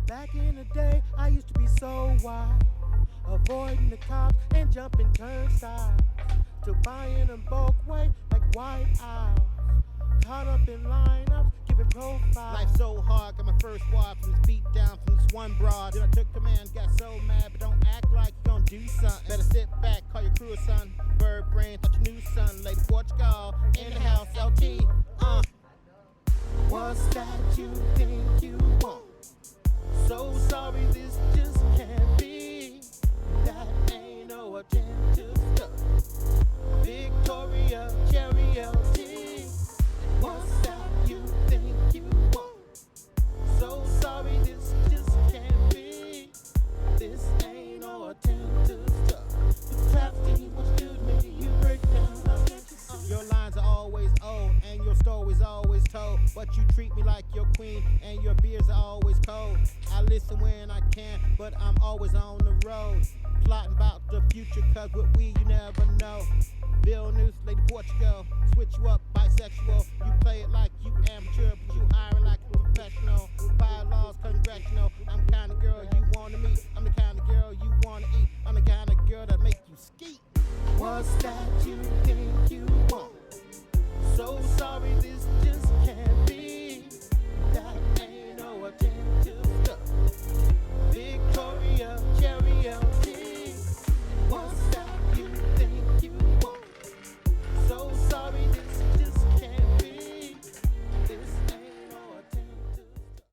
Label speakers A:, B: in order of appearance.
A: Back in the day, I used to be so wild, avoiding the cops and jumping turnstiles, to buying them bulk way like white owls, caught up in lineups, giving profiles.
B: Life so hard, got my first wad from this beat down from this one broad. Then I took command, got so mad, but don't act like you gon' do something. Better sit back, call your crew a son. Bird brain, thought you knew son. Lady Portugal, in the house, LT.
A: What's that you think you want? So sorry, this just can't be. That ain't no attempt to stop. Victoria, Cherry LT. What's that you think you want? So sorry, this just can't be. This ain't no attempt to stop. The crafty was to me, you break down.
B: Your lines are always old and your story's always told, but you treat me like your queen and your beers are always cold. I listen when I can, but I'm always on the road, plotting about the future, cause with we you never know. Vilnius, Lady Portugal, switch you up bisexual. You play it like you amateur, but you hiring like a professional. Bylaws congressional. I'm the kind of girl you wanna meet. I'm the kind of girl you wanna eat. I'm the kind of girl that make you skeet.
A: What's that you